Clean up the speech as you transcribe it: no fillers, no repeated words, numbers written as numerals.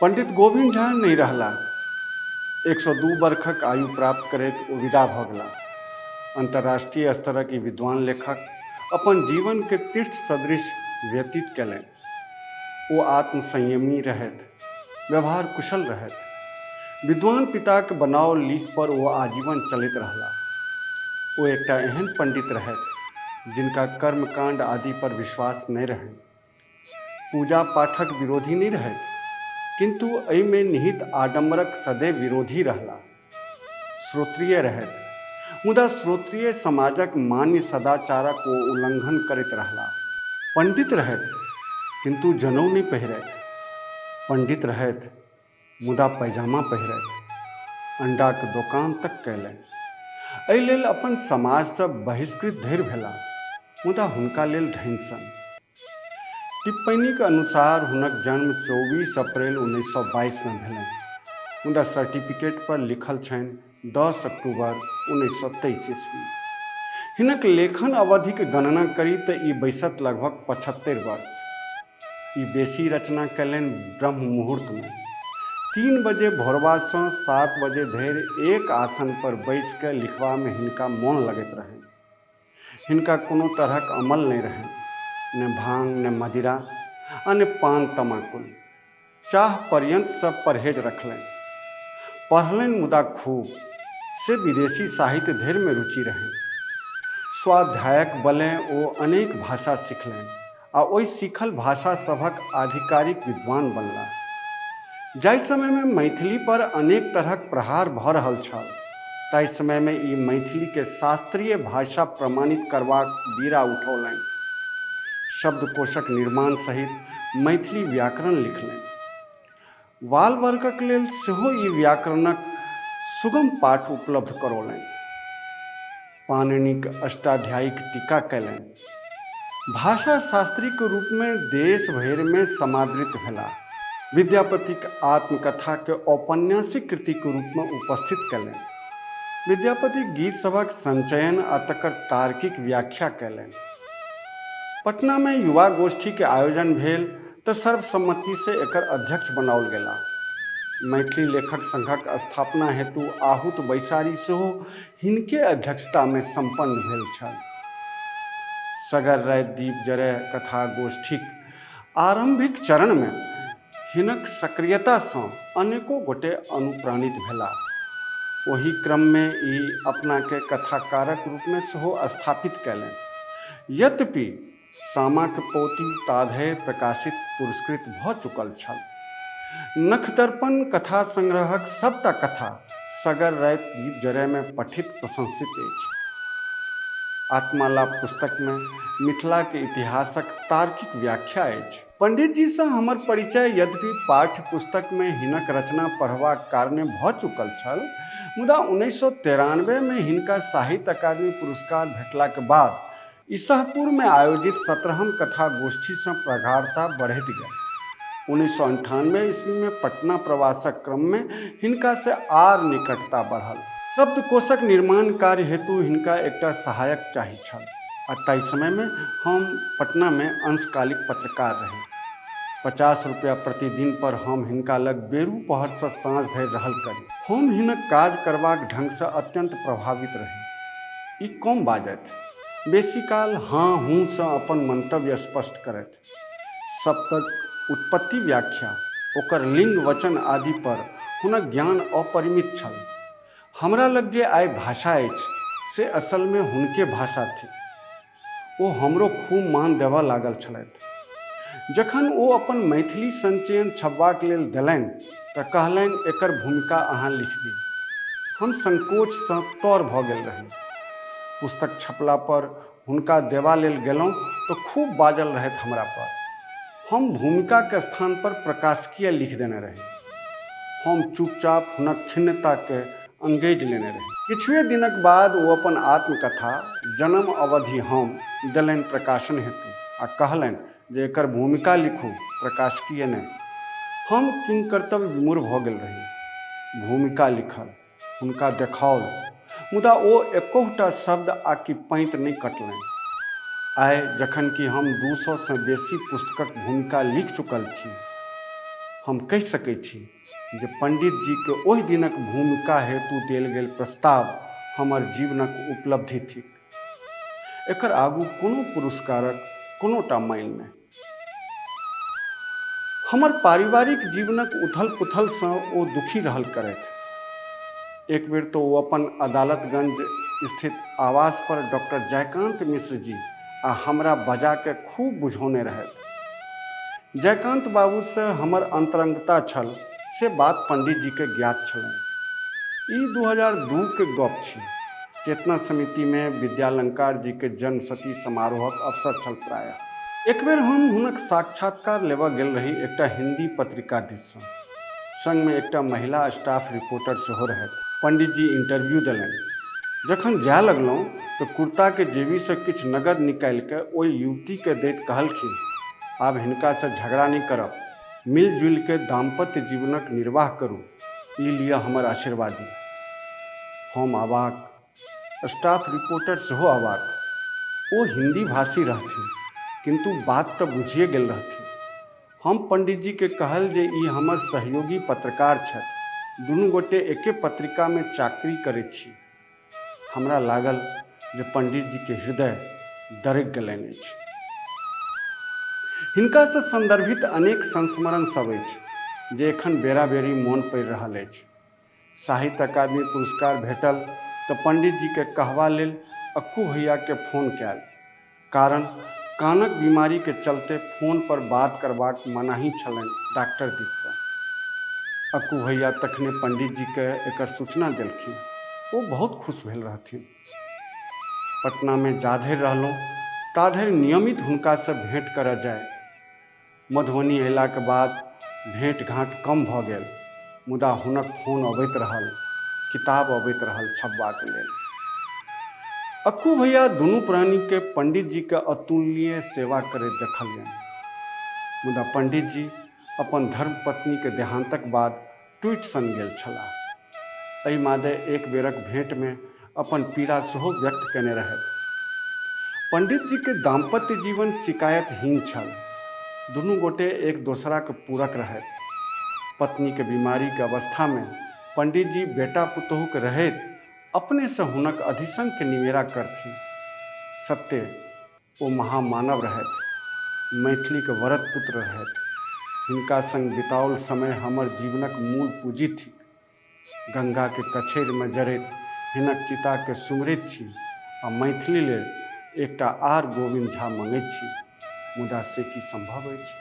पंडित गोविंद झा नहीं रहला। 102 वर्षक आयु प्राप्त करैत ओ विदा भऽ गेला। अंतर्राष्ट्रीय स्तरक ई विद्वान लेखक अपन जीवन के तीर्थ सदृश व्यतीत कयलनि। ओ आत्मसंयमी रहथि, व्यवहार कुशल रहथि। विद्वान पिताक बनाओल लीक पर ओ आजीवन चलैत रहला। ओ एकटा एहन पंडित रहथि जिनका कर्मकांड आदि पर विश्वास नहीं रहनि। पूजा पाठक विरोधी नहीं रहथि, किंतु एहिमे निहित आडम्बरक सदैव विरोधी रहला। श्रोत्रिय रहथि, मुदा श्रोत्रिय समाजक मान्य सदाचारक ओ उल्लंघन करैत रहला। पंडित रहथि, किंतु जनऊ नहीं पहिरथि। पंडित रहथि, मुदा पैजामा पहिरथि। अंडाक दोकान तक कयलनि। एहि लेल अपन समाजसँ बहिष्कृत धरि भेला, मुदा हुनका लेल ढनि सन। टिप्पणीक अनुसार हुनक जन्म 24 अप्रैल 1922 में भेलनि, मुदा सर्टिफिकेट पर लिखल छनि 10 अक्टूबर 1923 ईस्वी। हिनक लेखन अवधिक गणना करी तऽ ई बैसत लगभग 75 वर्ष। ई बेसी रचना कयलनि ब्रह्म मुहूर्त में। 3 बजे भोरबासँ 7 बजे धरि एक आसन पर बैस कऽ लिखबा में हिनका मोन लगैत रहनि। हिनका कोनो तरहक अमल नहीं रहनि, न भांग न मदिरा आ न पान तमाकुल। चाह पर्यंत सब परहेज रखलनि। पढ़लनि मुदा खूब, से विदेशी साहित्य धरि में रुचि रहनि। स्वाध्यायक बले ओ अनेक भाषा सिखलनि आ ओहि सीखल भाषा सभक आधिकारिक विद्वान बनला। जाहि समय में मैथिली पर अनेक तरहक प्रहार भऽ रहल छल, ताहि समय में ई मैथिली के शास्त्रीय भाषा प्रमाणित करबाक बीड़ा उठौलनि। शब्दकोशक निर्माण सहित मैथिली व्याकरण लिखलनि। बाल वर्गक लेल सेहो ई व्याकरणक सुगम पाठ उपलब्ध करौलनि। पाणिनिक अष्टाध्यायिक टीका कयलनि। भाषा शास्त्रीक रूप में देश भरि में समादृत भेला। विद्यापतिक आत्मकथा के औपन्यासिक कृति के रूप में उपस्थित कयलनि। विद्यापति गीत सभक संचयन आ तकर तार्किक व्याख्या कयलनि। पटना में युवा गोष्ठी के आयोजन भेल तऽ सर्वसम्मति से एकर अध्यक्ष बनाओल गेला। मैथिली लेखक संघक स्थापना हेतु आहूत बैसारी सेहो हिनके अध्यक्षता में संपन्न भेल छल। सगर राति दीप जरय कथा गोष्ठीक आरंभिक चरण में हिनक सक्रियता सँ अनेको गोटे अनुप्राणित भेला। ओहि क्रम में ई अपना के कथाकारक रूप में सेहो स्थापित कयलनि। यद्यपि सामाक पोथी ताधरि प्रकाशित पुरस्कृत भऽ चुकल छल। नखदर्पण कथा संग्रहक सबटा कथा सगर राति दीप जरय में पठित प्रशंसित अछि। आत्मालाप पुस्तक में मिथिला के इतिहासक तार्किक व्याख्या अछि। पंडित जी से हमर परिचय यद्यपि पाठ्य पुस्तक में हिनक रचना पढ़बाक कारणे भऽ चुकल छल, मुदा 1993 में हिनका साहित्य अकादमी पुरस्कार भेटला के बाद ईसाहपुर में आयोजित 17हम कथा गोष्ठी से प्रगाढ़ता बढ़ैत गेल। 1998 ईस्वी में पटना प्रवासक क्रम में हिनका से आर निकटता बढ़ल। शब्दकोशक निर्माण कार्य हेतु हिनका एकटा सहायक चाही छल, आ ताहि समय में हम पटना में अंशकालिक पत्रकार रही। 50 रुपया प्रतिदिन पर हम हिनका लग बेरू पहर से साँझ धरि रहल करी। हम हिनक काज करबाक ढंग से अत्यंत प्रभावित रही। ई कम बाजैत, बेसी काल हाँ हूँ से अपन मंतव्य स्पष्ट करैत। शब्दक उत्पत्ति व्याख्या, ओकर लिंग वचन आदि पर हुनक ज्ञान अपरिमित छल। हमरा लग जे आइ भाषा अछि से असल में हुनके भाषा थिक। ओ हमरो खूब मान देबऽ लागल छलथि। जखन ओ अपन मैथिली संचयन छपबाक लेल देलनि तऽ कहलनि एकर भूमिका अहाँ लिख दी। हम संकोच सँ तर भऽ गेल रही। पुस्तक छपला पर हुनका देबा लेल गेलहुँ तऽ खूब बाजल रहथि हमरा पर। हम भूमिका के स्थान पर प्रकाशकीय लिख देने रही। हम चुपचाप हुनक खिन्नता के अंगेज लेने रही। किछुए दिनक बाद ओ अपन आत्मकथा जन्म अवधि हम देलनि प्रकाशन हेतु आ कहलनि जे एकर भूमिका लिखू, प्रकाशकीय नहि। हम किंकर्तव्य विमूढ़ भऽ गेल रही। भूमिका लिखल, हुनका देखाओल, मुदा ओ एकोटा शब्द आकि पैंत नहि कटलनि। आइ जखन कि हम 200 से बेसी पुस्तकक भूमिका लिख चुकल छी, हम कहि सकैत छी जे पंडित जी के ओहि दिनक भूमिका हेतु देल गेल प्रस्ताव हमर जीवनक उपलब्धि थिक। एकर आगू कोनो पुरस्कारक कोनोटा मायने नहीं। हमर पारिवारिक जीवनक उथल पुथलसँ ओ दुखी रहल करथि। एक बेर तो ओ अपन अदालतगंज स्थित आवास पर डॉक्टर जयकांत मिश्र जी आ हमरा बजा के खूब बुझौने रहथि। जयकांत बाबू से हमर अंतरंगता छल से बात पंडित जी के ज्ञात छलनि। ई 2002 के गप छी। चेतना समिति में विद्यालंकार जी के जन्म शती समारोहक अवसर छल प्रायः। एक बेर हम हुनक साक्षात्कार लेबऽ गेल रही एकटा हिंदी पत्रिका दिससँ। संग में एकटा महिला स्टाफ रिपोर्टर सेहो रहथि। पंडित जी इंटरव्यू देलनि। जखन जाय लगलहुँ तऽ कुर्ता के जेबी से किछु नगद निकालि के ओहि युवती के दैत कहलखिन, आब हिनका से झगड़ा नहीं करब, मिलजुल के दाम्पत्य जीवनक निर्वाह करू, ई लिअ हमर आशीर्वादी। हम अवाक, स्टाफ रिपोर्टर सेहो अवाक। ओ हिंदी भाषी रहथिन किंतु बात तऽ बुझिए गेल रहथिन। हम पंडित जी के कहल जे ई हमर सहयोगी पत्रकार छथि, दुनू गोटे एके पत्रिका में चाकरी करैत छी। हमरा लागल जे पंडित जी के हृदय दरकि गेलनि अछि। हिनका से संदर्भित अनेक संस्मरण सब अछि जे एखन बेरा बेरी मोन पड़ि रहल अछि। साहित्य अकादमी पुरस्कार भेटल तऽ पंडित जी के कहवा लेल अक्कू भैया के फोन कयल। कारण कानक बीमारी के चलते फोन पर बात करबाक मनाही छलनि डॉक्टर दिससँ। अक्कू भैया तखने पंडित जी के एकर सूचना देलखिन। ओ बहुत खुश भेल रहथिन। पटना में जाधरि रहलहुँ ताधरि नियमित हुनका से भेंट करऽ जाय। मधुबनी अयला के बाद भेंट घाट कम भऽ गेल, मुदा हुनक फोन अबैत रहल, किताब अबैत रहल छपबाक लेल। अक्कू भैया दुनू प्राणी के पंडित जी के अतुलनीय सेवा करैत देखलियनि। मुदा पंडित जी अपन धर्म पत्नी के देहांतक बाद टूटि सन गेल छलाह। एहि मादे एक बेरक भेंट में अपन पीड़ा सेहो व्यक्त केने रहथि। पंडित जी के दाम्पत्य जीवन शिकायतहीन छल। दुनू गोटे एक दोसरा के पूरक रहथि। पत्नी के बीमारी के अवस्था में पंडित जी बेटा पुतोहू के रहैत अपने से हुनक अधिसंग के निमेरा करथिन। सत्य ओ महामानव रहथि, मैथिली के वरद पुत्र रहथि। हिनका संग बिताओल समय हमर जीवनक मूल पूंजी थिक। गंगा के कछेर में जरैत हिनक चिता के सुमरैत छी आ मैथिली लेल एकटा आर गोविंद झा मंगैत छी, मुदा से की संभव अछि।